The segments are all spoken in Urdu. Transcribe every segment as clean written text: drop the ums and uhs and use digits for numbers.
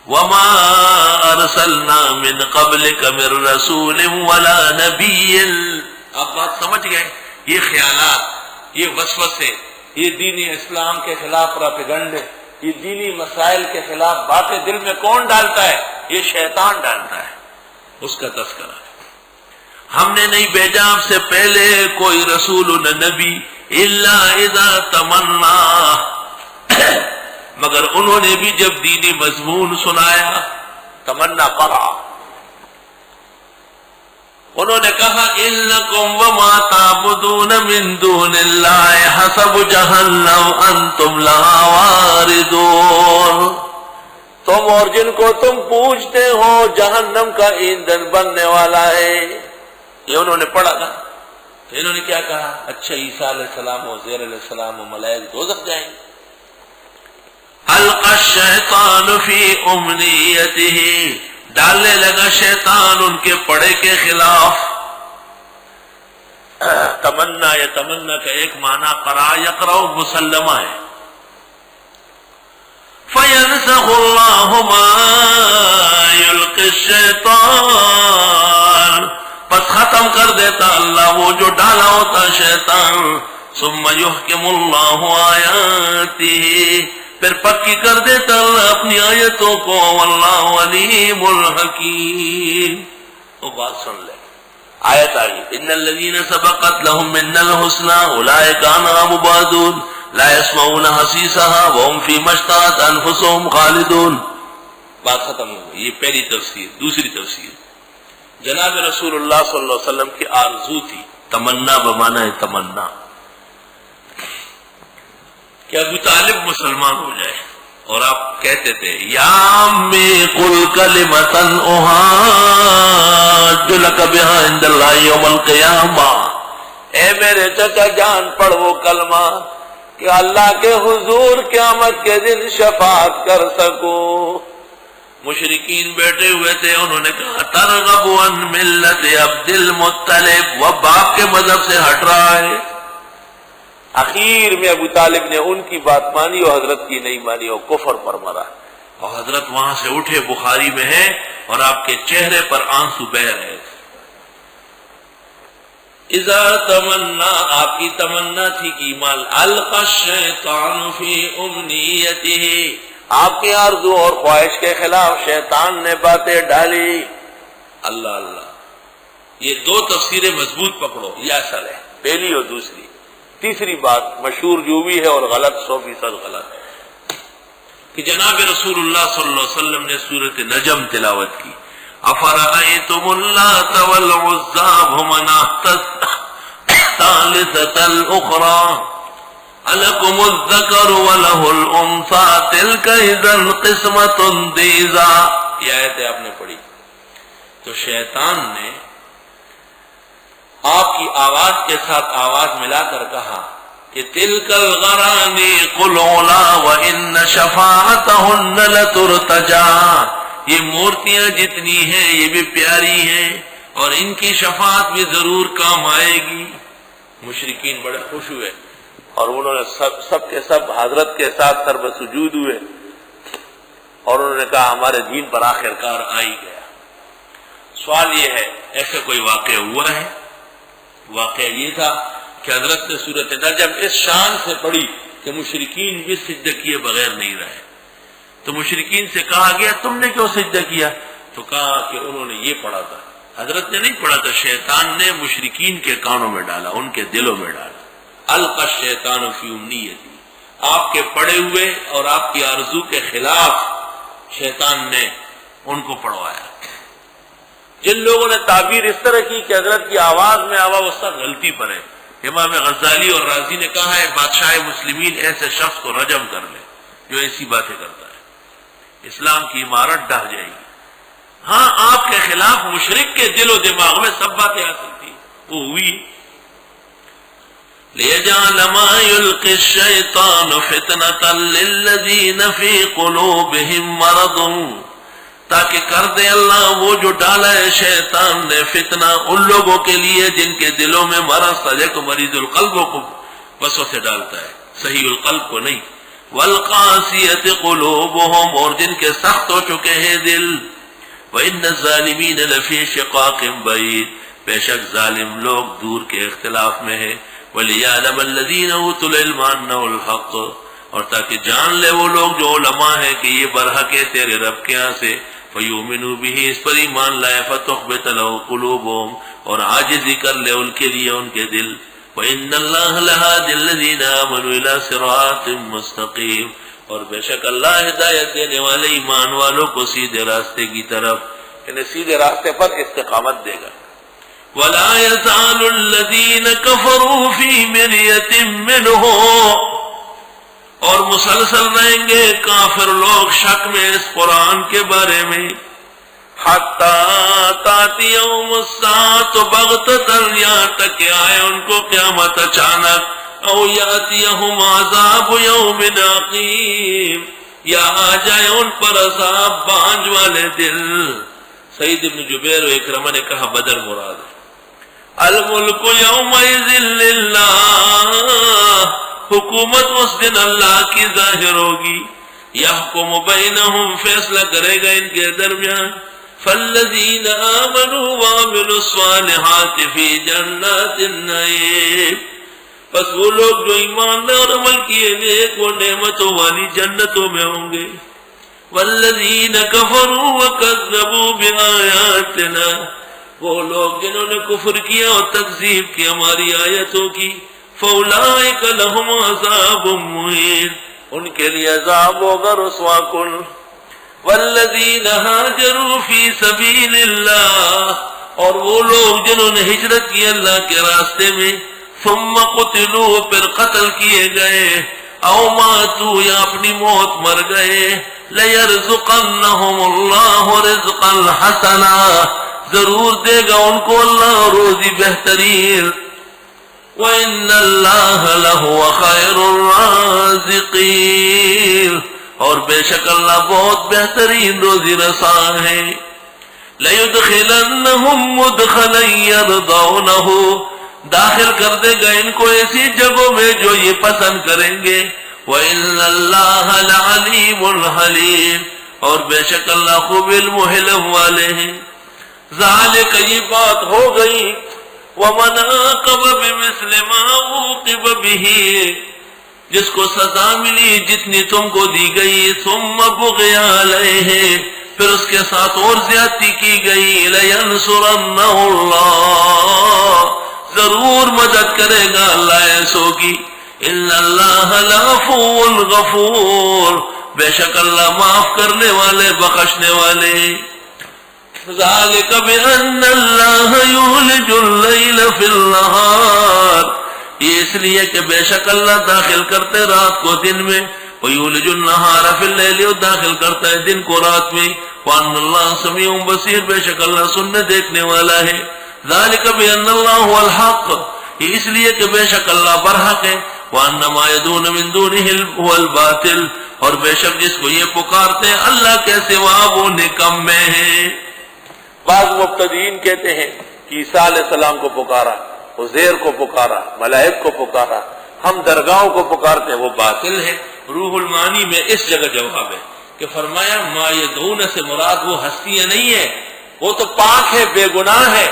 وما ارسلنا من قبلك من رسول ولا نبی. آپ بات سمجھ گئے؟ یہ خیالات، یہ وسوسے، یہ دین اسلام کے خلاف پروپیگنڈے، یہ دینی مسائل کے خلاف باتیں دل میں کون ڈالتا ہے؟ یہ شیطان ڈالتا ہے. اس کا تذکرہ ہے. ہم نے نہیں بھیجا آپ سے پہلے کوئی رسول نہ نبی الا اذا تمنا، مگر انہوں نے بھی جب دینی مضمون سنایا، تمنا پڑھا، انہوں نے کہا انکم وما تعبدون من دون اللہ حسب جہنم انتم لہا واردون. تم اور جن کو تم پوجتے ہو جہنم کا ایندھن بننے والا ہے. یہ انہوں نے پڑھا نا، تو انہوں نے کیا کہا؟ اچھا عیسیٰ علیہ السلام و عزیر علیہ السلام و ملائک دوزخ جائیں گے. القى الشیطان فی امنیتہ، ڈالنے لگا شیطان ان کے پڑے کے خلاف. تمنا یا تمنا کا ایک معنی قرأ یقرأ مسلمہ ہے. فینسخ اللہ ما یلقی الشیطان، پس ختم کر دیتا اللہ وہ جو ڈالا ہوتا شیطان. ثم یحکم اللہ آیاتہ، پھر پکی کر دیتا اللہ اپنی آیتوں کو. واللہ علیم الحکیم. وہ بات سن لے، آیت آئی ان الذین سبقت لهم منا الحسنى اولئک عنہا مبعدون لا يسمعون حسیسها وهم فیما اشتهت انفسهم خالدون. بات ختم ہو گئی. یہ پہلی تفسیر. دوسری تفسیر، جناب رسول اللہ صلی اللہ علیہ وسلم کی آرزو تھی، تمنا بمعنی ہے تمنا، کہ ابو طالب مسلمان ہو جائے. اور آپ کہتے تھے یا امی قل کلمۃ احاج لک بہا عند اللہ یوم القیامہ، اے میرے چچا جان پڑھ وہ کلمہ کہ اللہ کے حضور قیامت کے دن شفاعت کر سکو. مشرکین بیٹھے ہوئے تھے، انہوں نے کہا ترغب عن ملت عبد المطلب، وہ باپ کے مذہب سے ہٹ رہا ہے. اخیر میں ابو طالب نے ان کی بات مانی اور حضرت کی نہیں مانی اور کفر پر مرا. اور حضرت وہاں سے اٹھے، بخاری میں ہے، اور آپ کے چہرے پر آنسو بہ رہے تھے. اذا تمنا، آپ کی تمنا تھی کہ مال القى الشیطان فی امنیتہ، آپ کی آرزو اور خواہش کے خلاف شیطان نے باتیں ڈالی. اللہ اللہ. یہ دو تفسیریں مضبوط پکڑو، یہ اصل ہے، پہلی اور دوسری. تیسری بات مشہور جو بھی ہے اور غلط 100% غلط ہے، کہ جناب رسول اللہ صلی اللہ علیہ وسلم نے سورۃ نجم تلاوت کی. افرأیتم اللات والعزی ومناۃ الثالثۃ الاخری الکم الذکر وله الانثی تلک اذا قسمۃ ضیزی. یہ آیت آپ نے پڑھی. تو شیطان نے آپ کی آواز کے ساتھ آواز ملا کر کہا کہ تلک الغرانی قل علا وان شفاعتهن لترتجا، یہ مورتیاں جتنی ہیں یہ بھی پیاری ہیں اور ان کی شفاعت بھی ضرور کام آئے گی. مشرکین بڑے خوش ہوئے اور انہوں نے سب کے سب حضرت کے ساتھ سر بسجود ہوئے اور انہوں نے کہا ہمارے دین پر آخرکار آ ہی گیا. سوال یہ ہے ایسے کوئی واقعہ ہوا ہے؟ واقعہ یہ تھا کہ حضرت نے سورۃ نجم اس شان سے پڑھی کہ مشرکین بھی سجدہ کیے بغیر نہیں رہے. تو مشرکین سے کہا گیا تم نے کیوں سجدہ کیا؟ تو کہا کہ انہوں نے یہ پڑھا تھا. حضرت نے نہیں پڑھا تھا، شیطان نے مشرکین کے کانوں میں ڈالا، ان کے دلوں میں ڈالا. القى الشیطان فی امنیتہ، آپ کے پڑے ہوئے اور آپ کی آرزو کے خلاف شیطان نے ان کو پڑھوایا. جن لوگوں نے تعبیر اس طرح کی کہ حضرت کی آواز میں آوا، وہ سب غلطی پر ہے. امام غزالی اور رازی نے کہا ہے بادشاہ مسلمین ایسے شخص کو رجم کر لے جو ایسی باتیں کرتا ہے، اسلام کی عمارت ڈہ جائے گی. ہاں آپ کے خلاف مشرک کے دل و دماغ میں سب باتیں آ سکتی، وہ ہوئی. لِيَجْعَلَ مَا يُلْقِي الشَّيْطَانُ فِتْنَةً لِلَّذِينَ فِي قُلُوبِهِمْ مَرَضٌ، تاکہ کر دے اللہ وہ جو ڈالا ہے شیطان نے فتنہ ان لوگوں کے لیے جن کے دلوں میں مرض تھا. دیکھو مریض القلب کو وسوسے ڈالتا ہے، صحیح القلب کو نہیں. والقاسیۃ قلوبہم، اور جن کے سخت ہو چکے ہیں دل، وإن الظالمین لفی شقاق بعید، بے شک ظالم لوگ دور کے اختلاف میں ہیں، ولیعلم الذین اوتوا العلم انہ الحق، اور تاکہ جان لے وہ لوگ جو علماء ہیں کہ یہ برحق ہے تیرے رب کے ہاں سے، فیؤمنوا بہ، اس پر ایمان لائے، فتخبت لہ قلوبہم، اور عاجزی کر لے ان کے لیے ان کے دل، وإن اللہ لہادی الذین آمنوا الی صراط مستقیم، اور بے شک اللہ ہدایت دینے والے ایمان والوں کو سیدھے راستے کی طرف، یعنی سیدھے راستے پر استقامت دے گا۔ وَلَا يَزَالُ الَّذِينَ كَفَرُوا فِي مِرْيَةٍ مِّنْهُ، اور مسلسل رہیں گے کافر لوگ شک میں اس قرآن کے بارے میں، حَتَّى تَأْتِيَهُمُ السَّاعَةُ بَغْتَةً، یہاں تک کہ آئے ان کو قیامت اچانک، او یاتیہم عذاب یوم عقیم، یا آ جائے ان پر عذاب بانج والے دل۔ سعید بن جبیر و اکرمہ نے کہا بدر مراد ہے۔ الملک یومئذ للہ، حکومت اس دن اللہ کی ظاہر ہوگی، یحکم بینہم، فیصلہ کرے گا ان کے درمیان، فالذین آمنوا وعملوا الصالحات فی جنات النعیم، پس وہ لوگ جو ایمان لے اور عمل کیے نیک وہ نعمتوں والی جنتوں میں ہوں گے، والذین کفروا وکذبوا بآیاتنا، وہ لوگ جنہوں نے کفر کیا اور تکذیب کی ہماری آیتوں کی، فاولئک لہم عذاب مہین، ان کے لیے عذاب ہوگا رسوا کن، والذین ہاجروا فی سبیل اللہ، اور وہ لوگ جنہوں نے ہجرت کی اللہ کے راستے میں، ثم قتلوا، پھر قتل کیے گئے، او ماتوا، یا اپنی موت مر گئے، لَيَرْزُقَنَّهُمُ اللَّهُ رِزْقًا حَسَنًا، ضرور دے گا ان کو اللہ روزی بہترین، وَإِنَّ اللَّهَ لَهُوَ خَيْرُ الرَّازِقِينَ، اور بے شک اللہ بہت بہترین روزی رساں ہے، لَيُدْخِلَنَّهُمْ مُدْخَلًا يَرْضَوْنَهُ، داخل کر دے گا ان کو ایسی جگہوں میں جو یہ پسند کریں گے، وَإِنَّ اللَّهَ لَعَلِيمٌ حَلِيمٌ، اور بے شک اللہ خوب علم و حلم والے ہیں۔ ذالک، یہ بات ہو گئی، وَمَنْ عَاقَبَ بِمِثْلِ مَا عُوقِبَ بِهِ، جس کو سزا ملی جتنی تم کو دی گئی، ثُمَّ بُغِيَ عَلَيْهِ، پھر اس کے ساتھ اور زیادتی کی گئی، لَيَنْصُرَنَّهُ اللَّهُ، ضرور مدد کرے گا اللہ ایسو کی، ان اللہ لعفو غفور، بے شک اللہ معاف کرنے والے بخشنے والے۔ ذالک بأن اللہ یولج اللیل فی النہار، یہ اس لیے کہ بے شک اللہ داخل کرتے رات کو دن میں، ویولج النہار فی اللیل، اور داخل کرتا ہے دن کو رات میں، وان اللہ سمیع بصیر، بے شک اللہ سننے دیکھنے والا ہے۔ ذالک بأن اللہ هو الحق، یہ اس لیے کہ بے شک اللہ برحق ہے، وان ما يدعون من دونه هو الباطل، اور بے شک جس کو یہ پکارتے ہیں اللہ کے سوا وہ نکمے ہیں۔ بعض مبتدئین کہتے ہیں کہ عیسیٰ علیہ السلام کو پکارا، عزیر کو پکارا، ملائک کو پکارا، ہم درگاہوں کو پکارتے ہیں، وہ باطل ہے۔ روح المعانی میں اس جگہ جواب ہے کہ فرمایا ما يدعون سے مراد وہ ہستیاں نہیں ہے، وہ تو پاک ہے، بے گناہ ہے،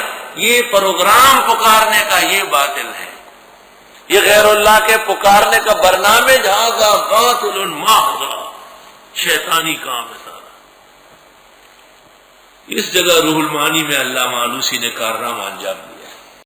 یہ پروگرام پکارنے کا یہ باطل ہے، یہ غیر اللہ کے پکارنے کا برنامے جہازہ باطل محض، شیطانی کام ہے سارا۔ اس جگہ روح المعانی میں علامہ آلوسی نے کارنامہ انجام دیا۔